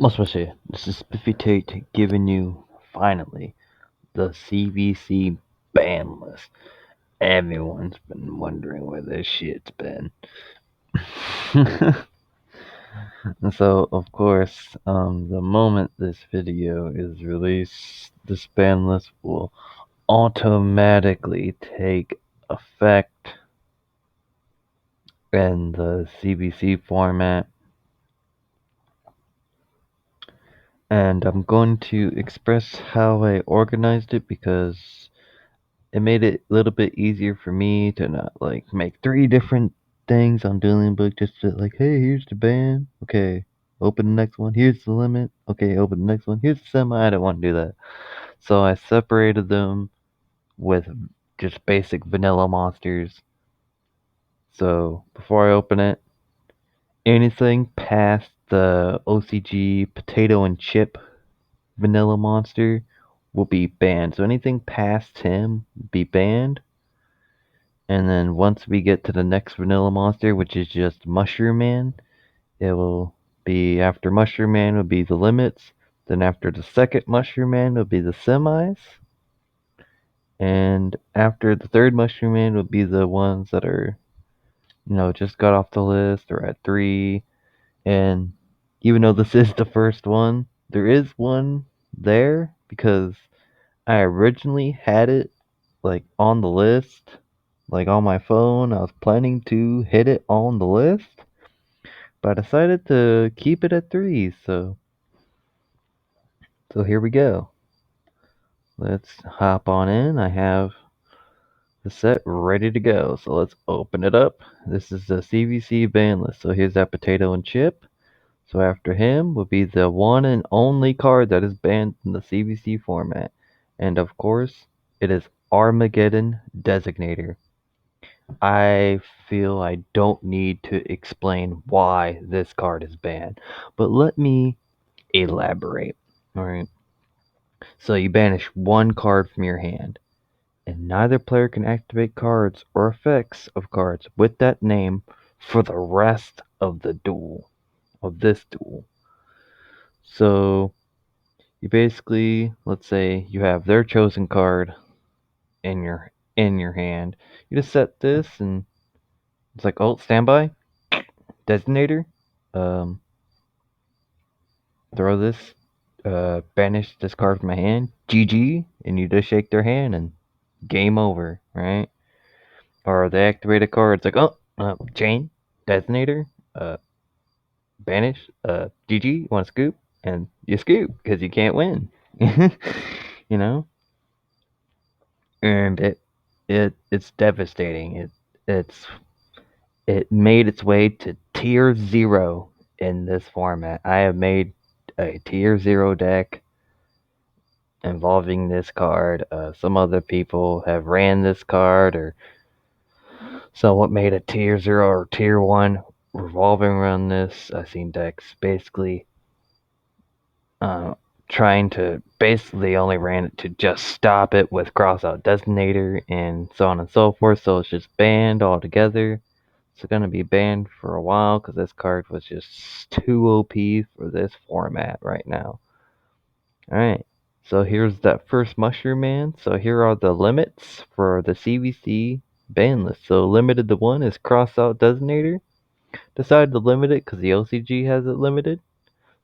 Especially, this is Spiffy Tate giving you, finally, the CvC Banlist. Everyone's been wondering where this shit's been. And so, of course, the moment this video is released, this Banlist will automatically take effect in the CvC format. And I'm going to express how I organized it because it made it a little bit easier for me to not like make 3 different things on Dueling Book, just to like, hey, here's the band. Okay, open the next one. Here's the limit. Okay, open the next one. Here's the semi. I don't want to do that. So I separated them with just basic vanilla monsters. So before I open it, anything past the OCG potato and chip vanilla monster will be banned. So anything past him will be banned. And then once we get to the next vanilla monster, which is just Mushroom Man, it will be after Mushroom Man will be the limits. Then after the second Mushroom Man will be the semis. And after the third Mushroom Man will be the ones that are, just got off the list or at 3. And even though this is the first one, there is one there because I originally had it like on the list, like on my phone. I was planning to hit it on the list, but I decided to keep it at 3. So here we go. Let's hop on in. I have the set ready to go. So let's open it up. This is the CvC Banlist. So here's that potato and chip. So after him will be the one and only card that is banned in the CvC format. And of course, it is Armageddon Designator. I feel I don't need to explain why this card is banned, but let me elaborate. Alright, so you banish one card from your hand, and neither player can activate cards or effects of cards with that name for the rest of the duel, of this duel. So you basically, let's say you have their chosen card in your hand. You just set this and it's like, oh, standby, designator. Um, Throw this, banish this card from my hand, GG, and you just shake their hand and game over, right? Or they activate a card, it's like, oh, chain, designator, banish, GG, you want to scoop? And you scoop, because you can't win. you know? And it's devastating. It made its way to tier 0 in this format. I have made a tier 0 deck involving this card. Some other people have ran this card, or somewhat made a tier 0 or tier 1 revolving around this. I've seen decks basically trying to basically only ran it to just stop it with crossout designator and so on and so forth. So it's just banned altogether. It's going to be banned for a while because this card was just too OP for this format right now. Alright, so here's that first Mushroom Man. So here are the limits for the CvC Banlist. So limited to 1 is Crossout Designator. Decided to limit it because the OCG has it limited.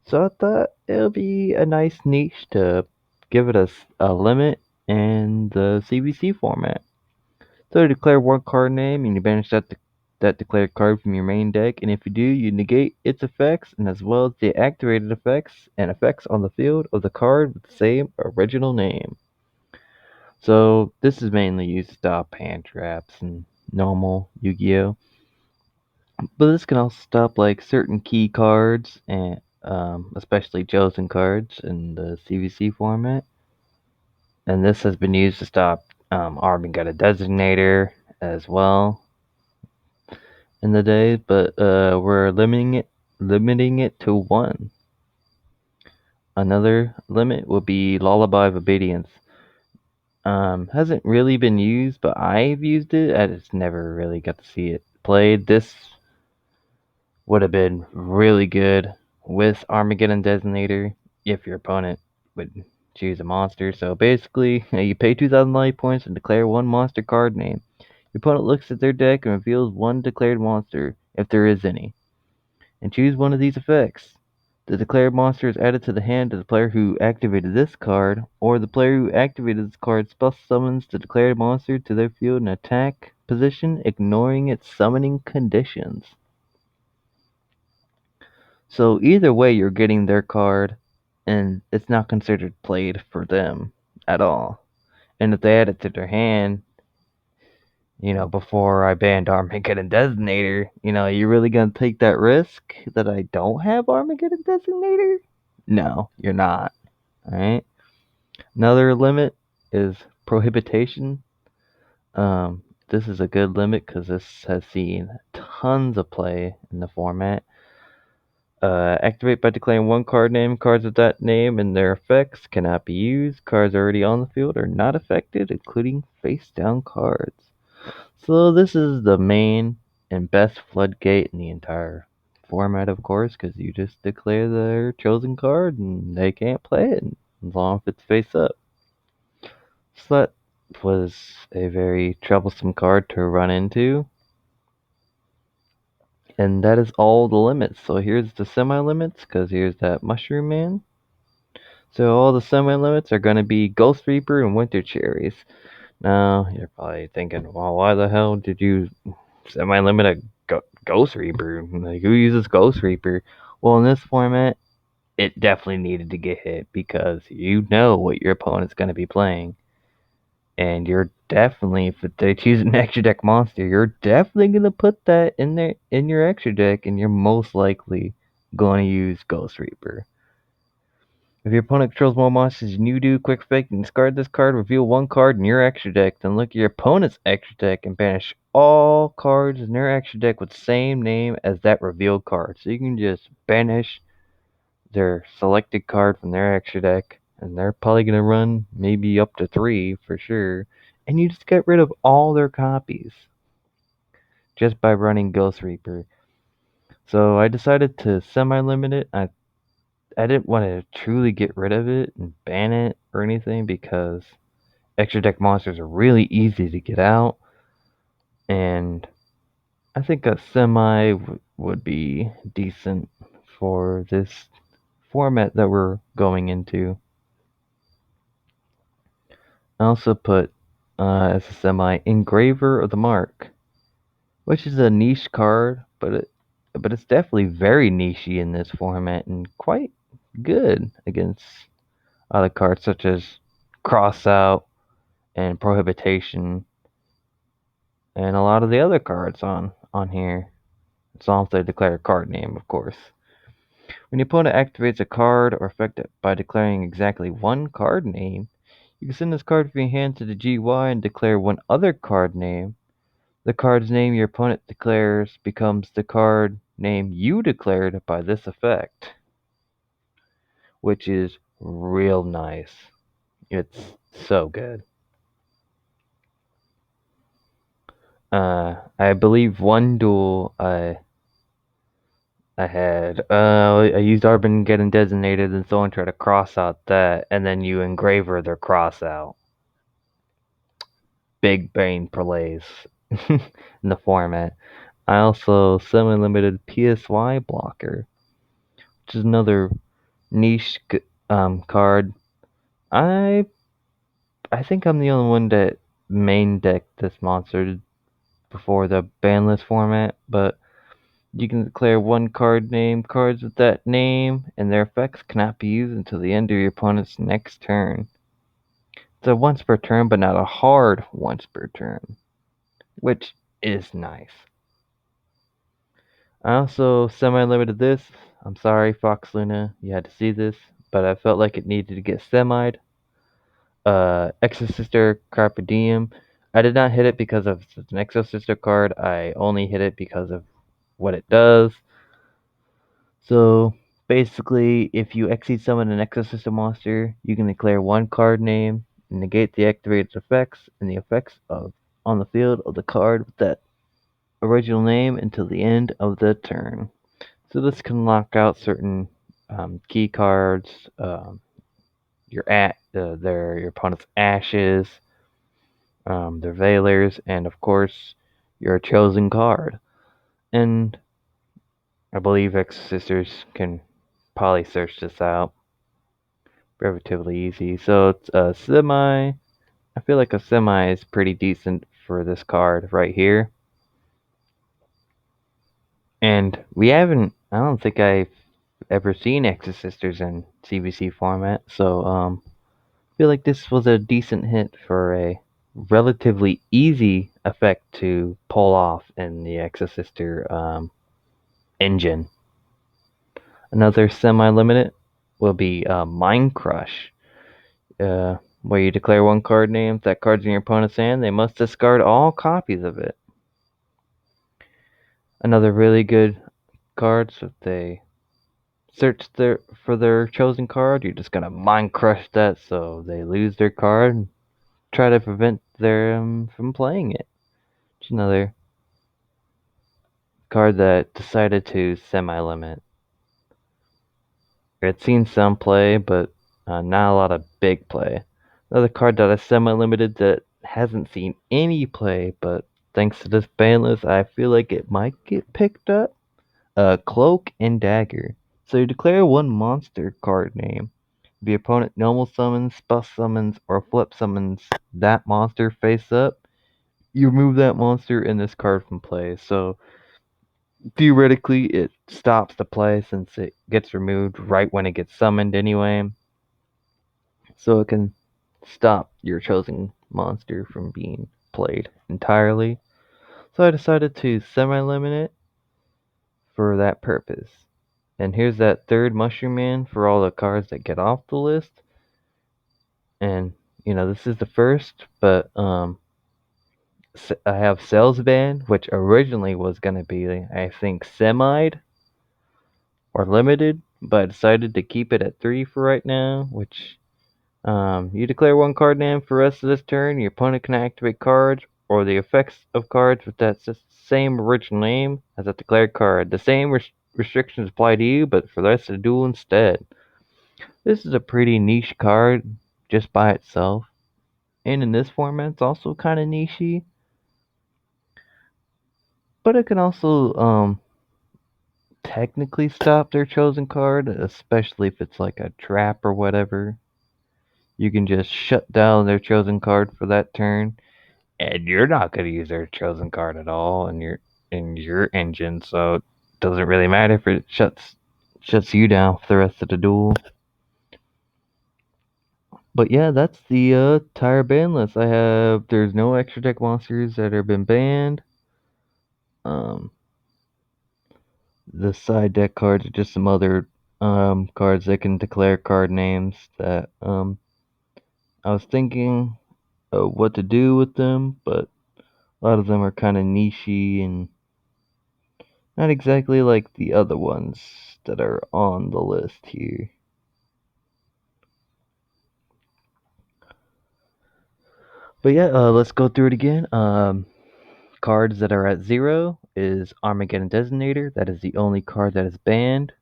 So I thought it would be a nice niche to give it a limit in the CvC format. So you declare one card name and you banish that declared card from your main deck, and if you do, you negate its effects and as well as the activated effects and effects on the field of the card with the same original name. So this is mainly used to stop hand traps and normal Yu-Gi-Oh! But this can also stop like certain key cards and especially chosen cards in the CvC format. And this has been used to stop Armageddon Designator as well in the day, but we're limiting it to 1. Another limit will be Lullaby of Obedience. Hasn't really been used, but I've used it. I just never really got to see it played. This would have been really good with Armageddon Designator if your opponent would choose a monster. So basically, you pay 2,000 life points and declare one monster card name. Your opponent looks at their deck and reveals one declared monster, if there is any, and choose one of these effects. The declared monster is added to the hand of the player who activated this card, or the player who activated this card special summons the declared monster to their field in attack position, ignoring its summoning conditions. So either way, you're getting their card, and it's not considered played for them at all. And if they add it to their hand, before I banned Armageddon Designator, you really gonna take that risk that I don't have Armageddon Designator? No, you're not. Alright? Another limit is Prohibitation. This is a good limit because this has seen tons of play in the format. Activate by declaring one card name. Cards with that name and their effects cannot be used. Cards already on the field are not affected, including face down cards. So this is the main and best floodgate in the entire format, of course, because you just declare their chosen card and they can't play it as long as it's face up. So that was a very troublesome card to run into. And that is all the limits. So here's the semi-limits, because here's that Mushroom Man. So all the semi-limits are going to be Ghost Reaper and Winter Cherries. Now, you're probably thinking, well, why the hell did you semi-limit a Ghost Reaper? Like, who uses Ghost Reaper? Well, in this format, it definitely needed to get hit because you know what your opponent's going to be playing. And you're definitely, if they choose an extra deck monster, you're definitely going to put that in your extra deck, and you're most likely going to use Ghost Reaper. If your opponent controls more monsters than you do, quick fake and discard this card, reveal one card in your extra deck, then look at your opponent's extra deck and banish all cards in their extra deck with the same name as that revealed card. So you can just banish their selected card from their extra deck, and they're probably going to run maybe up to 3 for sure, and you just get rid of all their copies just by running Ghost Reaper. So I decided to semi-limit it. I didn't want to truly get rid of it and ban it or anything because extra deck monsters are really easy to get out, and I think a semi would be decent for this format that we're going into. I also put as a semi Engraver of the Mark, which is a niche card, but it's definitely very nichey in this format and quite good against other cards such as Crossout and Prohibitation and a lot of the other cards on here. As long as they declare a card name, of course. When your opponent activates a card or effect by declaring exactly one card name, you can send this card from your hand to the GY and declare one other card name. The card's name your opponent declares becomes the card name you declared by this effect, which is real nice. It's so good. I believe one duel I used Armageddon Designated, and someone tried to cross out that, and then you engraver their cross out. Big brain plays in the format. I also semi-limited PSY blocker, which is another niche card. I I think I'm the only one that main decked this monster before the Banlist format, but you can declare one card name. Cards with that name and their effects cannot be used until the end of your opponent's next turn. It's a once per turn, but not a hard once per turn, which is nice. I also semi-limited this. I'm sorry, Fox Luna, you had to see this, but I felt like it needed to get semi'd. Exosister Carpe Diem. I did not hit it because of it's an Exosister card. I only hit it because of what it does. So basically, if you exceed summon an Exosystem monster, you can declare one card name negate the activated effects and the effects of on the field of the card with that original name until the end of the turn. So this can lock out certain key cards, your opponent's ashes, their veilers, and of course your chosen card. And I believe X Sisters can probably search this out relatively easy. So it's a semi. I feel like a semi is pretty decent for this card right here. And we haven't. I don't think I've ever seen X Sisters in CvC format. So I feel like this was a decent hit for a relatively easy effect to pull off in the X Sister engine. Another semi-limited will be Mind Crush, where you declare one card name. If that card's in your opponent's hand, they must discard all copies of it. Another really good card, so if they search for their chosen card, you're just gonna Mind Crush that so they lose their card and try to prevent them from playing it. It's another card that decided to semi-limit. It's seen some play, but not a lot of big play. Another card that is semi-limited that hasn't seen any play, but thanks to this ban list, I feel like it might get picked up. Cloak and Dagger. So you declare one monster card name. The opponent normal summons, spell summons, or flip summons that monster face up. You remove that monster and this card from play. So theoretically, it stops the play since it gets removed right when it gets summoned anyway. So it can stop your chosen monster from being played entirely. So I decided to semi-limit it for that purpose. And here's that third Mushroom Man for all the cards that get off the list. And this is the first, but I have Sales Band, which originally was gonna be, I think, semied or limited, but I decided to keep it at 3 for right now, which you declare one card name for the rest of this turn. Your opponent can activate cards or the effects of cards with that same original name as a declared card. The same restrictions apply to you, but for the rest of the duel instead. This is a pretty niche card just by itself. And in this format, it's also kind of nichey. But it can also technically stop their chosen card, especially if it's like a trap or whatever. You can just shut down their chosen card for that turn, and you're not going to use their chosen card at all in your engine, so it doesn't really matter if it shuts you down for the rest of the duel. But yeah, that's the entire ban list. There's no extra deck monsters that have been banned. Um, the side deck cards are just some other cards that can declare card names that I was thinking of what to do with them, but a lot of them are kind of nichey and not exactly like the other ones that are on the list here. But yeah, let's go through it again. Cards that are at 0 is Armageddon Designator. That is the only card that is banned.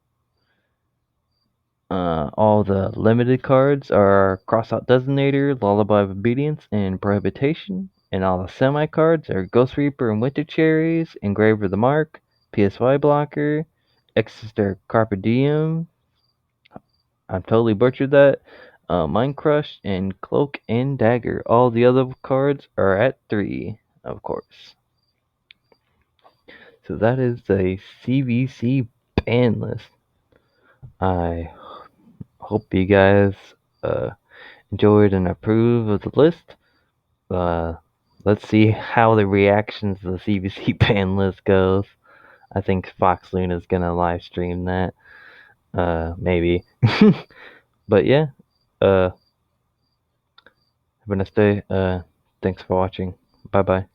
All the limited cards are Crossout Designator, Lullaby of Obedience, and Prohibition. And all the semi cards are Ghost Reaper and Winter Cherries, Engraver the Mark, PSY Blocker, Exeter Carpe Diem. I totally butchered that. Mind Crush and Cloak and Dagger. All the other cards are at 3, of course. So that is the CvC ban list. I hope you guys enjoyed and approve of the list. Let's see how the reactions to the CvC ban list goes. I think Fox Luna's gonna live stream that. Maybe. But yeah. Have a nice day. Thanks for watching. Bye bye.